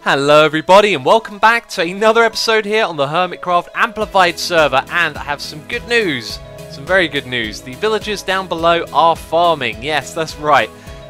Hello everybody and welcome back to another episode here on the Hermitcraft Amplified server, and I have some good news, some very good news. The villagers down below are farming. Yes, that's right.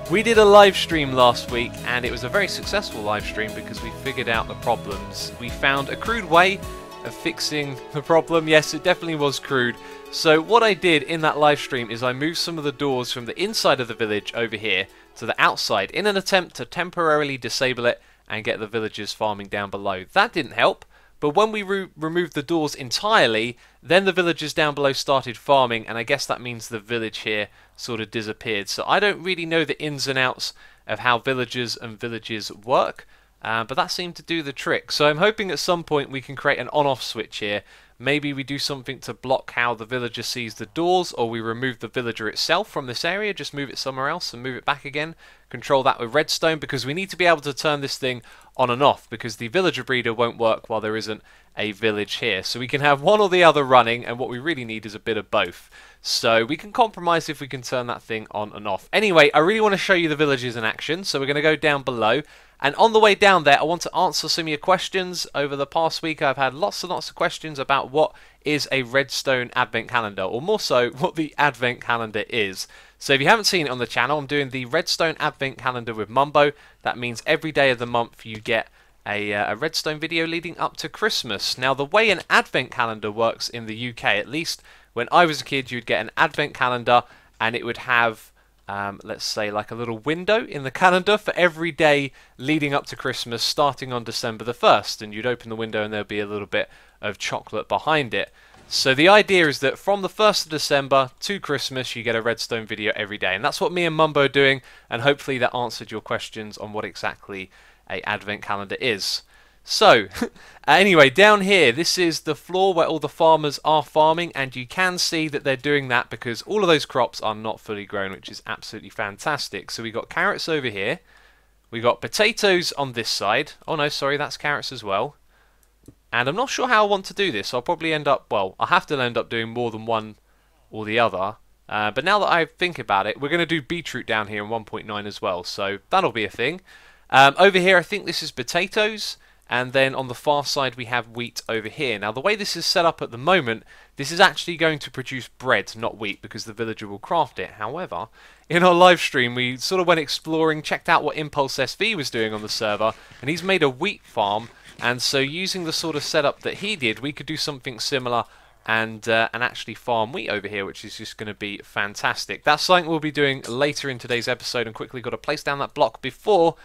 We did a live stream last week and it was a very successful live stream because we figured out the problems. We found a crude way of fixing the problem. Yes, it definitely was crude. So what I did in that live stream is I moved some of the doors from the inside of the village over here to the outside in an attempt to temporarily disable it and get the villagers farming down below. That didn't help, but when we removed the doors entirely, then the villagers down below started farming, and I guess that means the village here sort of disappeared. So I don't really know the ins and outs of how villagers and villages work, but that seemed to do the trick. So I'm hoping at some point we can create an on-off switch here. Maybe we do something to block how the villager sees the doors, or we remove the villager itself from this area, just move it somewhere else and move it back again. Control that with redstone, because we need to be able to turn this thing on and off, because the villager breeder won't work while there isn't a village here. So we can have one or the other running, and what we really need is a bit of both. So we can compromise if we can turn that thing on and off. Anyway, I really want to show you the villagers in action, so we're going to go down below. And on the way down there, I want to answer some of your questions. Over the past week, I've had lots and lots of questions about what is a redstone advent calendar, or more so, what the advent calendar is. So if you haven't seen it on the channel, I'm doing the redstone advent calendar with Mumbo. That means every day of the month you get a redstone video leading up to Christmas. Now, the way an advent calendar works in the UK, at least when I was a kid, you'd get an advent calendar and it would have let's say like a little window in the calendar for every day leading up to Christmas, starting on December the 1st, and you'd open the window and there'd be a little bit of chocolate behind it. So the idea is that from the 1st of December to Christmas you get a redstone video every day, and that's what me and Mumbo are doing, and hopefully that answered your questions on what exactly a advent calendar is. So, anyway, down here, this is the floor where all the farmers are farming, and you can see that they're doing that because all of those crops are not fully grown, which is absolutely fantastic. So we got carrots over here, we got potatoes on this side. Oh no, sorry, that's carrots as well. And I'm not sure how I want to do this. I'll probably end up, well, I'll have to end up doing more than one or the other. But now that I think about it, we're going to do beetroot down here in 1.9 as well, so that'll be a thing. Over here, I think this is potatoes. And then on the far side we have wheat over here. Now the way this is set up at the moment, this is actually going to produce bread, not wheat, because the villager will craft it. However, in our live stream we sort of went exploring, checked out what Impulse SV was doing on the server, and he's made a wheat farm, and so using the sort of setup that he did, we could do something similar and actually farm wheat over here, which is just going to be fantastic. That's something we'll be doing later in today's episode, and quickly got to place down that block before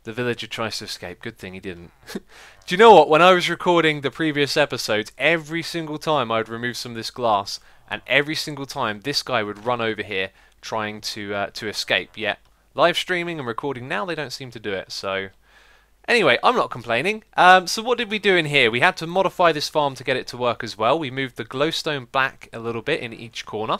the villager tries to escape. Good thing he didn't. Do you know what? When I was recording the previous episodes, every single time I would remove some of this glass, and every single time this guy would run over here trying to escape. Yet, live streaming and recording now, they don't seem to do it. So, anyway, I'm not complaining. So what did we do in here? We had to modify this farm to get it to work as well. We moved the glowstone back a little bit in each corner.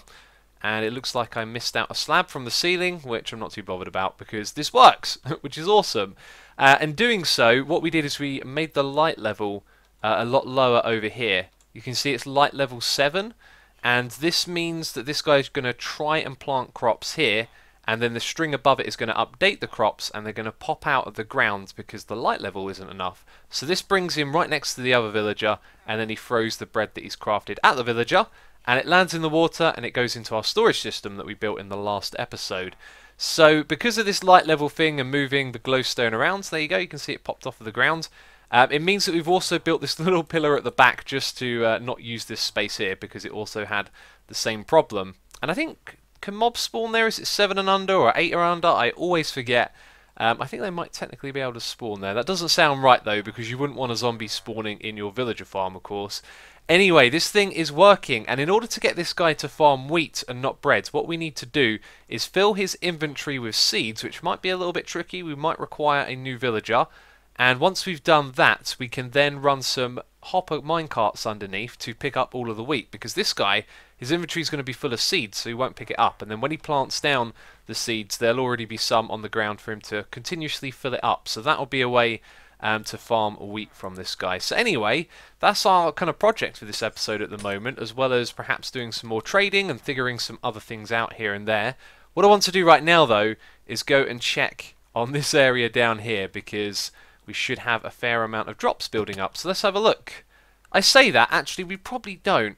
And it looks like I missed out a slab from the ceiling, which I'm not too bothered about because this works, which is awesome. And doing so, what we did is we made the light level a lot lower over here. You can see it's light level 7, and this means that this guy is going to try and plant crops here, and then the string above it is going to update the crops, and they're going to pop out of the ground because the light level isn't enough. So this brings him right next to the other villager, and then he throws the bread that he's crafted at the villager, and it lands in the water and it goes into our storage system that we built in the last episode. So because of this light level thing and moving the glowstone around, so there you go, you can see it popped off of the ground. It means that we've also built this little pillar at the back just to not use this space here, because it also had the same problem. And I think, can mobs spawn there? Is it 7 and under or 8 or under? I always forget. I think they might technically be able to spawn there. That doesn't sound right though, because you wouldn't want a zombie spawning in your villager farm, of course. Anyway, this thing is working, and in order to get this guy to farm wheat and not bread, what we need to do is fill his inventory with seeds, which might be a little bit tricky. We might require a new villager, and once we've done that, we can then run some hopper minecarts underneath to pick up all of the wheat, because this guy, his inventory is going to be full of seeds, so he won't pick it up, and then when he plants down the seeds, there'll already be some on the ground for him to continuously fill it up. So that'll be a way to farm wheat from this guy. So anyway, that's our kind of project for this episode at the moment, as well as perhaps doing some more trading and figuring some other things out here and there. What I want to do right now though is go and check on this area down here, because we should have a fair amount of drops building up. So let's have a look. I say that, actually we probably don't.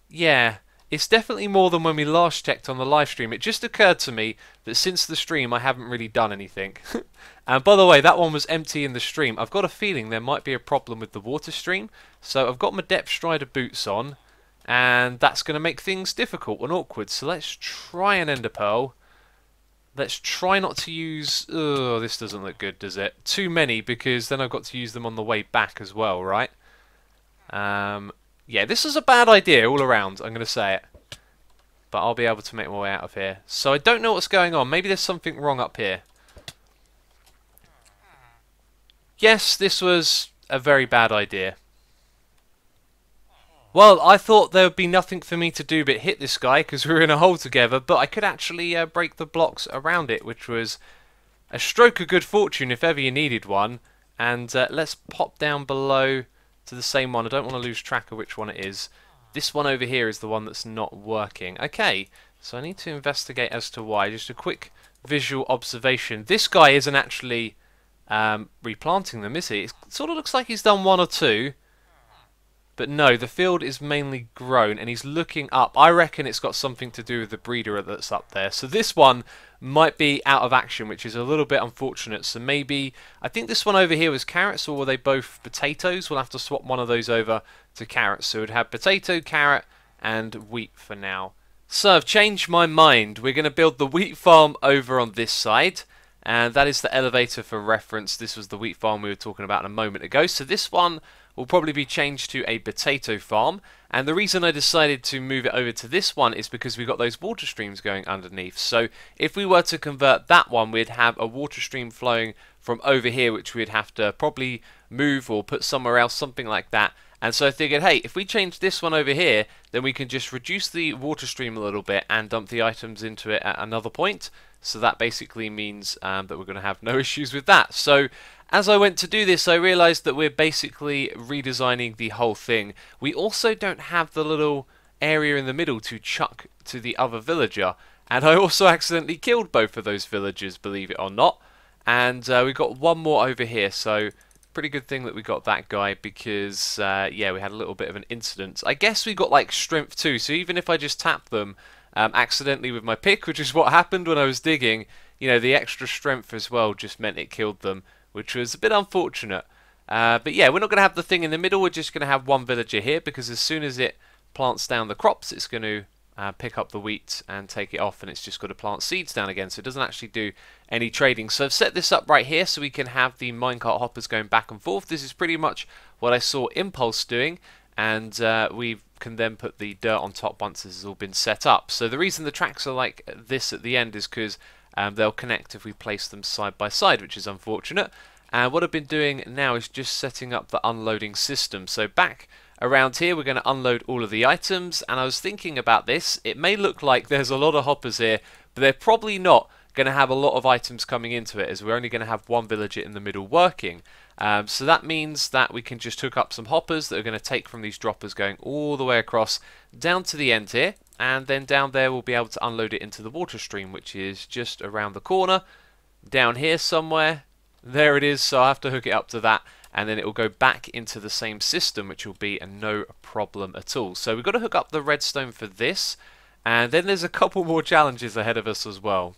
Yeah, it's definitely more than when we last checked on the live stream. It just occurred to me that since the stream I haven't really done anything. And by the way, that one was empty in the stream. I've got a feeling there might be a problem with the water stream. So I've got my Depth Strider boots on, and that's going to make things difficult and awkward. So let's try an Ender Pearl. Let's try not to use... Oh, this doesn't look good, does it? Too many, because then I've got to use them on the way back as well, right? Yeah, this is a bad idea all around, I'm going to say it. But I'll be able to make my way out of here. So I don't know what's going on. Maybe there's something wrong up here. Yes, this was a very bad idea. Well, I thought there would be nothing for me to do but hit this guy because we were in a hole together, but I could actually break the blocks around it, which was a stroke of good fortune if ever you needed one. And let's pop down below to the same one. I don't want to lose track of which one it is. This one over here is the one that's not working. Okay, so I need to investigate as to why. Just a quick visual observation. This guy isn't actually replanting them, is he? It sort of looks like he's done one or two. But no, the field is mainly grown, and he's looking up. I reckon it's got something to do with the breeder that's up there. So this one might be out of action, which is a little bit unfortunate. So maybe, I think this one over here was carrots, or were they both potatoes? We'll have to swap one of those over to carrots. So we'd have potato, carrot, and wheat for now. So I've changed my mind. We're going to build the wheat farm over on this side. And that is the elevator for reference. This was the wheat farm we were talking about a moment ago. So this one will probably be changed to a potato farm, and the reason I decided to move it over to this one is because we've got those water streams going underneath. So if we were to convert that one, we'd have a water stream flowing from over here, which we'd have to probably move or put somewhere else, something like that. And so I figured, hey, if we change this one over here, then we can just reduce the water stream a little bit and dump the items into it at another point. So that basically means that we're going to have no issues with that. So as I went to do this, I realized that we're basically redesigning the whole thing. We also don't have the little area in the middle to chuck to the other villager. And I also accidentally killed both of those villagers, believe it or not. And we've got one more over here, so pretty good thing that we got that guy because, yeah, we had a little bit of an incident. I guess we got, like, strength too, so even if I just tap them accidentally with my pick, which is what happened when I was digging, you know, the extra strength as well just meant it killed them, which was a bit unfortunate. But yeah, we're not going to have the thing in the middle, we're just going to have one villager here, because as soon as it plants down the crops, it's going to pick up the wheat and take it off, and it's just got to plant seeds down again, so it doesn't actually do any trading. So I've set this up right here so we can have the minecart hoppers going back and forth. This is pretty much what I saw Impulse doing, and we can then put the dirt on top once this has all been set up. So the reason the tracks are like this at the end is because they'll connect if we place them side by side, which is unfortunate. And what I've been doing now is just setting up the unloading system. So back around here we're going to unload all of the items, and I was thinking about this. It may look like there's a lot of hoppers here, but they're probably not going to have a lot of items coming into it, as we're only going to have one villager in the middle working. So that means that we can just hook up some hoppers that are going to take from these droppers going all the way across down to the end here, and then down there we'll be able to unload it into the water stream, which is just around the corner down here somewhere. There it is, so I have to hook it up to that, and then it will go back into the same system, which will be no problem at all. So we've got to hook up the redstone for this, and then there's a couple more challenges ahead of us as well.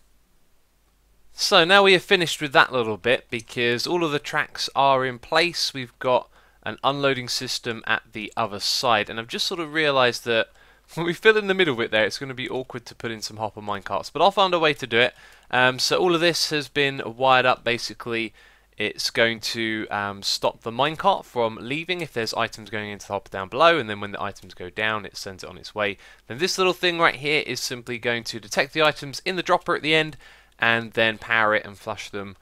So now we have finished with that little bit, because all of the tracks are in place. We've got an unloading system at the other side, and I've just sort of realised that when we fill in the middle bit there, it's going to be awkward to put in some hopper minecarts, but I'll find a way to do it. So all of this has been wired up. Basically, it's going to stop the minecart from leaving if there's items going into the hopper down below, and then when the items go down, it sends it on its way. Then this little thing right here is simply going to detect the items in the dropper at the end, and then power it and flush them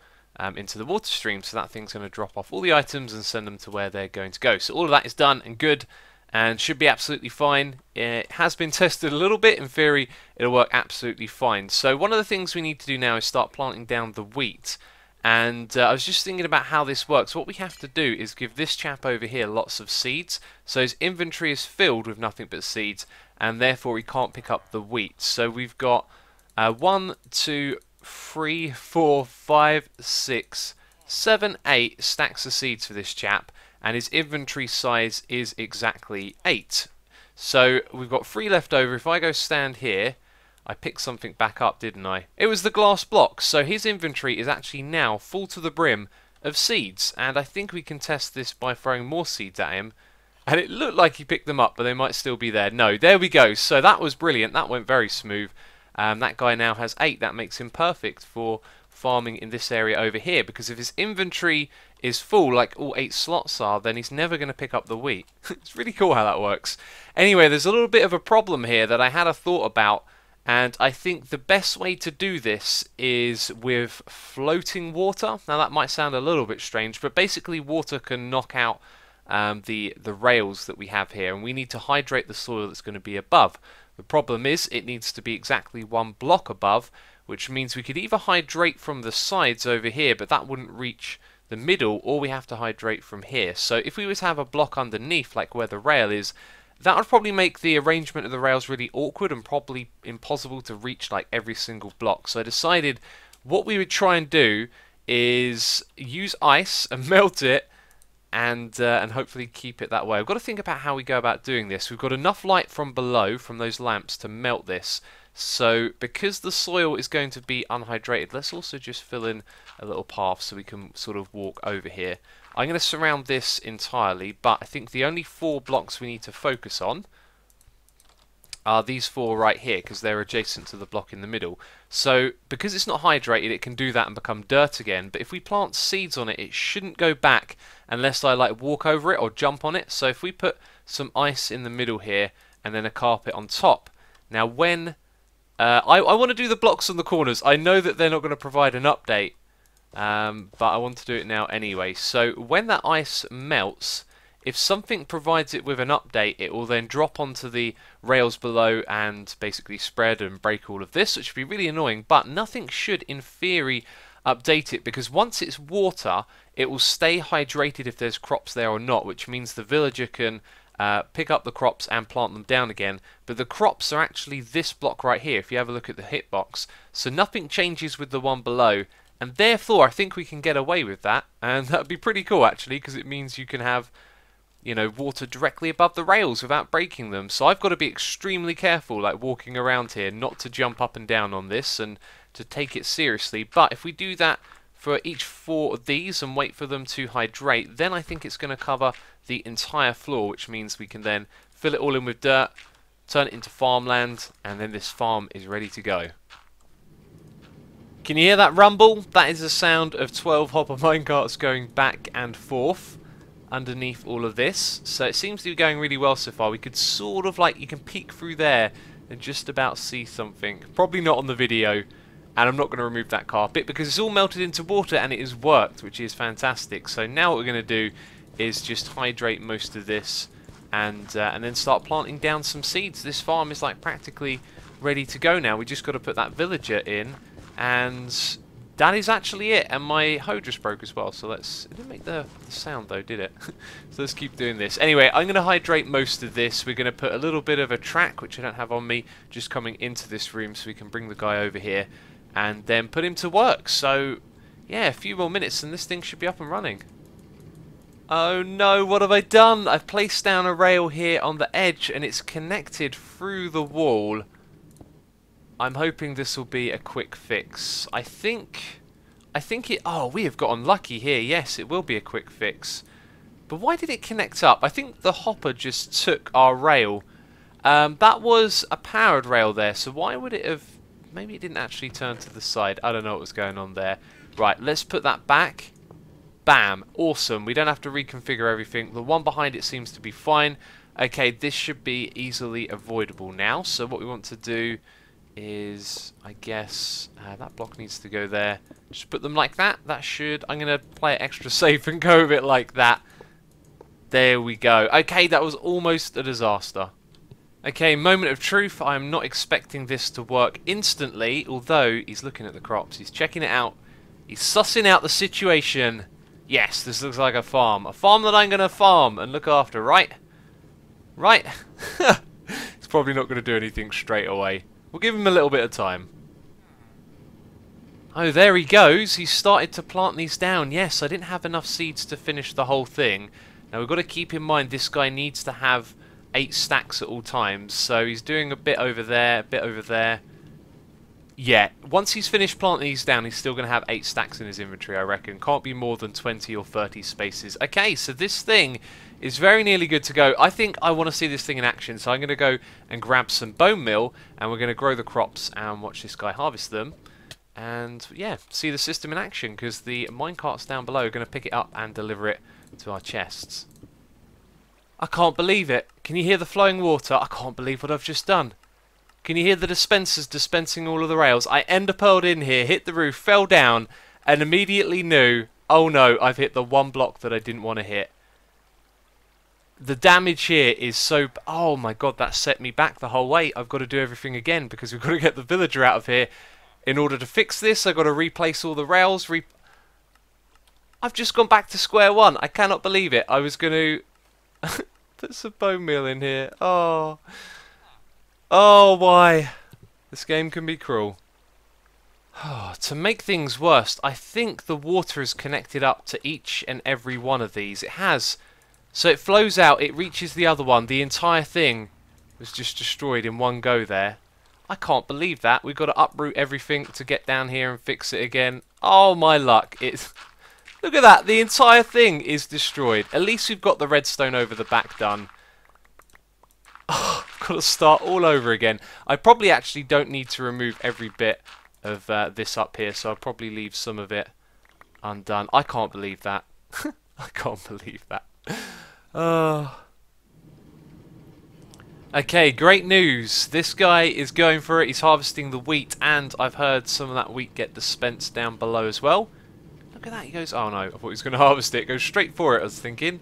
into the water stream. So that thing's going to drop off all the items and send them to where they're going to go. So all of that is done and good, and should be absolutely fine. It has been tested a little bit. In theory, it'll work absolutely fine. So one of the things we need to do now is start planting down the wheat. And I was just thinking about how this works. What we have to do is give this chap over here lots of seeds, so his inventory is filled with nothing but seeds, and therefore he can't pick up the wheat. So we've got 1, 2, 3, 4, 5, 6, 7, 8 stacks of seeds for this chap, and his inventory size is exactly 8. So we've got 3 left over. If I go stand here, I picked something back up, didn't I? It was the glass blocks. So his inventory is actually now full to the brim of seeds, and I think we can test this by throwing more seeds at him. And it looked like he picked them up, but they might still be there. No, there we go. So that was brilliant. That went very smooth. That guy now has 8. That makes him perfect for farming in this area over here, because if his inventory is full, like all 8 slots are, then he's never going to pick up the wheat. It's really cool how that works. Anyway, there's a little bit of a problem here that I had a thought about, and I think the best way to do this is with floating water. Now that might sound a little bit strange, but basically water can knock out the rails that we have here, and we need to hydrate the soil that's going to be above. The problem is it needs to be exactly 1 block above, which means we could either hydrate from the sides over here, but that wouldn't reach the middle, or we have to hydrate from here. So if we were to have a block underneath, like where the rail is, that would probably make the arrangement of the rails really awkward and probably impossible to reach like every single block. So I decided what we would try and do is use ice and melt it, and hopefully keep it that way. I've got to think about how we go about doing this. We've got enough light from below, from those lamps, to melt this. So because the soil is going to be unhydrated, let's also just fill in a little path so we can sort of walk over here. I'm going to surround this entirely, but I think the only 4 blocks we need to focus on are these 4 right here, because they're adjacent to the block in the middle. So because it's not hydrated, it can do that and become dirt again, but if we plant seeds on it, it shouldn't go back unless I like walk over it or jump on it. So if we put some ice in the middle here and then a carpet on top, now when I want to do the blocks on the corners. I know that they're not going to provide an update, but I want to do it now anyway. So when that ice melts, if something provides it with an update, it will then drop onto the rails below and basically spread and break all of this, which would be really annoying, but nothing should, in theory, update it, because once it's water, it will stay hydrated if there's crops there or not, which means the villager can pick up the crops and plant them down again. But the crops are actually this block right here, if you have a look at the hitbox, so nothing changes with the one below, and therefore I think we can get away with that, and that would be pretty cool actually, because it means you can have, you know, water directly above the rails without breaking them. So I've got to be extremely careful, like walking around here, not to jump up and down on this and to take it seriously. But if we do that for each 4 of these and wait for them to hydrate, then I think it's going to cover the entire floor, which means we can then fill it all in with dirt, turn it into farmland, and then this farm is ready to go. Can you hear that rumble? That is the sound of 12 hopper minecarts going back and forth underneath all of this. So it seems to be going really well so far. We could sort of like, you can peek through there and just about see something. Probably not on the video, and I'm not going to remove that carpet because it's all melted into water and it has worked, which is fantastic. So now what we're going to do is just hydrate most of this and then start planting down some seeds. This farm is like practically ready to go now. We just got to put that villager in, and that is actually it. And my hoe just broke as well, so let's... It didn't make the sound though, did it? So let's keep doing this. Anyway, I'm going to hydrate most of this. We're going to put a little bit of a track, which I don't have on me, just coming into this room so we can bring the guy over here and then put him to work. So yeah, a few more minutes and this thing should be up and running. Oh no, what have I done? I've placed down a rail here on the edge and it's connected through the wall. I'm hoping this will be a quick fix. I think it... Oh, we have got unlucky here. Yes, it will be a quick fix. But why did it connect up? I think the hopper just took our rail. That was a powered rail there, so why would it have... Maybe it didn't actually turn to the side. I don't know what was going on there. Right, let's put that back. Bam. Awesome. We don't have to reconfigure everything. The one behind it seems to be fine. Okay, this should be easily avoidable now. So what we want to do is, I guess, that block needs to go there. Just put them like that. That should... I'm going to play it extra safe and go with it like that. There we go. Okay, that was almost a disaster. Okay, moment of truth. I'm not expecting this to work instantly, although he's looking at the crops. He's checking it out. He's sussing out the situation. Yes, this looks like a farm. A farm that I'm going to farm and look after, right? Right? It's probably not going to do anything straight away. We'll give him a little bit of time. Oh, there he goes. He's started to plant these down. Yes, I didn't have enough seeds to finish the whole thing. Now, we've got to keep in mind this guy needs to have 8 stacks at all times. So he's doing a bit over there, a bit over there. Yeah, once he's finished planting these down, he's still going to have 8 stacks in his inventory, I reckon. Can't be more than 20 or 30 spaces. Okay, so this thing is very nearly good to go. I think I want to see this thing in action, so I'm going to go and grab some bone meal, and we're going to grow the crops and watch this guy harvest them. And, yeah, see the system in action, because the minecarts down below are going to pick it up and deliver it to our chests. I can't believe it. Can you hear the flowing water? I can't believe what I've just done. Can you hear the dispensers dispensing all of the rails? I ender pearled in here, hit the roof, fell down, and immediately knew, oh no, I've hit the one block that I didn't want to hit. The damage here is so... Oh my god, that set me back the whole way. I've got to do everything again because we've got to get the villager out of here. In order to fix this, I've got to replace all the rails. I've just gone back to square one. I cannot believe it. I was going to put some bone meal in here. Oh... Oh, why? This game can be cruel. To make things worse, I think the water is connected up to each and every one of these. It has. So it flows out, it reaches the other one. The entire thing was just destroyed in one go there. I can't believe that. We've got to uproot everything to get down here and fix it again. Oh, my luck. Look at that. The entire thing is destroyed. At least we've got the redstone over the back done. Oh, I've got to start all over again. I probably actually don't need to remove every bit of this up here, so I'll probably leave some of it undone. I can't believe that. I can't believe that. Okay, great news. This guy is going for it. He's harvesting the wheat, and I've heard some of that wheat get dispensed down below as well. Look at that. He goes, oh no, I thought he was going to harvest it. Go straight for it, I was thinking.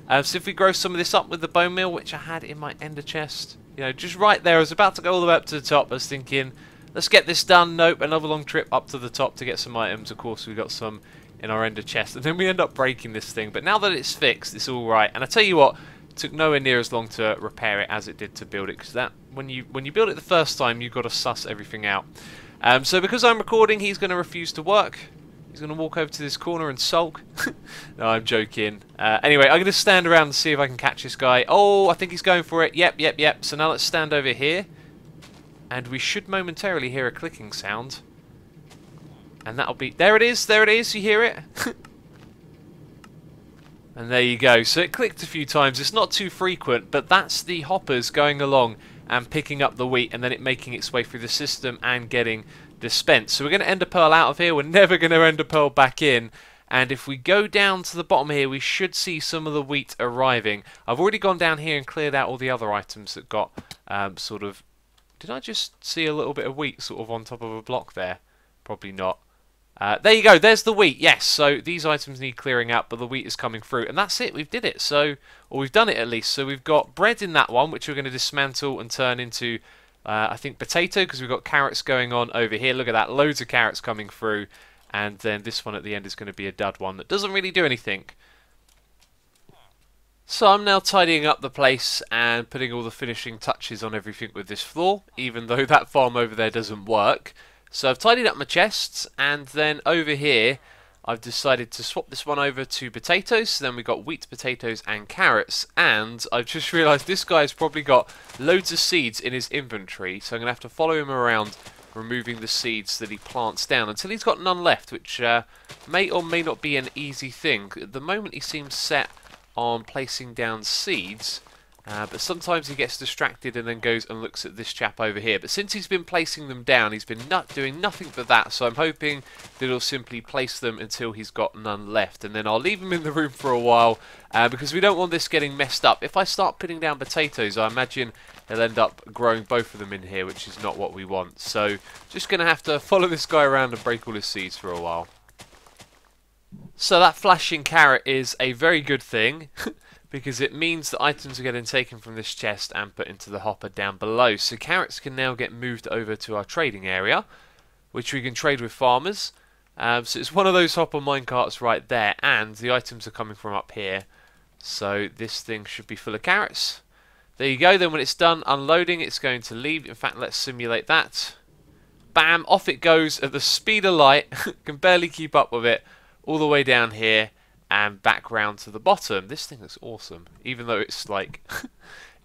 So if we grow some of this up with the bone meal, which I had in my ender chest, you know, just right there, I was about to go all the way up to the top. I was thinking, let's get this done. Nope, another long trip up to the top to get some items. Of course, we got some in our ender chest, and then we end up breaking this thing. But now that it's fixed, it's all right. And I tell you what, it took nowhere near as long to repair it as it did to build it, because that when you build it the first time, you've got to suss everything out. So because I'm recording, he's going to refuse to work. He's going to walk over to this corner and sulk. No, I'm joking. Anyway, I'm going to stand around and see if I can catch this guy. Oh, I think he's going for it. Yep. So now let's stand over here. And we should momentarily hear a clicking sound. And that'll be... There it is. You hear it? And there you go. So it clicked a few times. It's not too frequent, but that's the hoppers going along and picking up the wheat and then it making its way through the system and getting dispensed. So we're going to ender pearl out of here. We're never going to ender pearl back in. And if we go down to the bottom here, we should see some of the wheat arriving. I've already gone down here and cleared out all the other items that got sort of... Did I just see a little bit of wheat sort of on top of a block there? Probably not. There you go, there's the wheat, yes. So these items need clearing out, but the wheat is coming through. And that's it, we've did it. So, or we've done it at least. So we've got bread in that one, which we're going to dismantle and turn into, I think, potato, because we've got carrots going on over here. Look at that, loads of carrots coming through. And then this one at the end is going to be a dud one that doesn't really do anything. So I'm now tidying up the place and putting all the finishing touches on everything with this floor, even though that farm over there doesn't work. So I've tidied up my chests, and then over here I've decided to swap this one over to potatoes. So then we've got wheat, potatoes and carrots, and I've just realised this guy's probably got loads of seeds in his inventory, so I'm going to have to follow him around removing the seeds that he plants down until he's got none left, which may or may not be an easy thing. At the moment he seems set on placing down seeds, but sometimes he gets distracted and then goes and looks at this chap over here. But since he's been placing them down, he's been doing nothing but that, so I'm hoping that he'll simply place them until he's got none left, and then I'll leave him in the room for a while, because we don't want this getting messed up. If I start putting down potatoes, I imagine he'll end up growing both of them in here, which is not what we want. So just going to have to follow this guy around and break all his seeds for a while. So that flashing carrot is a very good thing, because it means that items are getting taken from this chest and put into the hopper down below. So carrots can now get moved over to our trading area, which we can trade with farmers. So it's one of those hopper minecarts right there, and the items are coming from up here. So this thing should be full of carrots. There you go. Then when it's done unloading, it's going to leave. In fact, let's simulate that. bam, off it goes at the speed of light. Can barely keep up with it. All the way down here and back round to the bottom. This thing looks awesome, even though it's like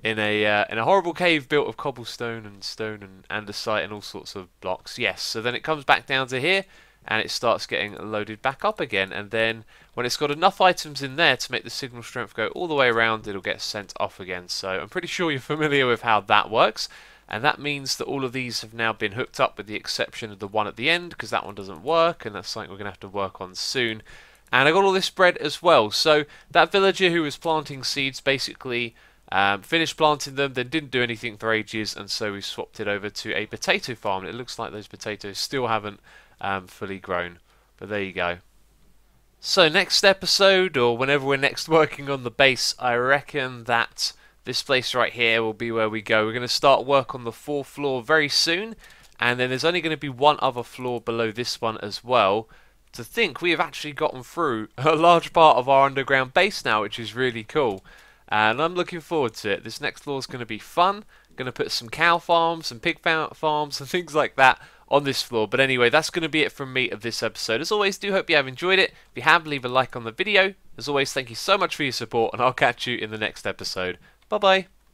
in a horrible cave built of cobblestone and stone and andesite and all sorts of blocks. Yes, so then it comes back down to here and it starts getting loaded back up again, and then when it's got enough items in there to make the signal strength go all the way around, it'll get sent off again. So I'm pretty sure you're familiar with how that works, and that means that all of these have now been hooked up with the exception of the one at the end, because that one doesn't work, and that's something we're going to have to work on soon. And I got all this bread as well. So that villager who was planting seeds basically finished planting them, then didn't do anything for ages, and so we swapped it over to a potato farm. It looks like those potatoes still haven't fully grown, but there you go. So next episode, or whenever we're next working on the base, I reckon that this place right here will be where we go. We're going to start work on the 4th floor very soon, and then there's only going to be one other floor below this one as well. To think we have actually gotten through a large part of our underground base now, which is really cool. And I'm looking forward to it. This next floor is going to be fun. Going to put some cow farms, some pig farms and things like that on this floor. But anyway, that's going to be it from me of this episode. As always, do hope you have enjoyed it. If you have, leave a like on the video. As always, thank you so much for your support, and I'll catch you in the next episode. Bye bye.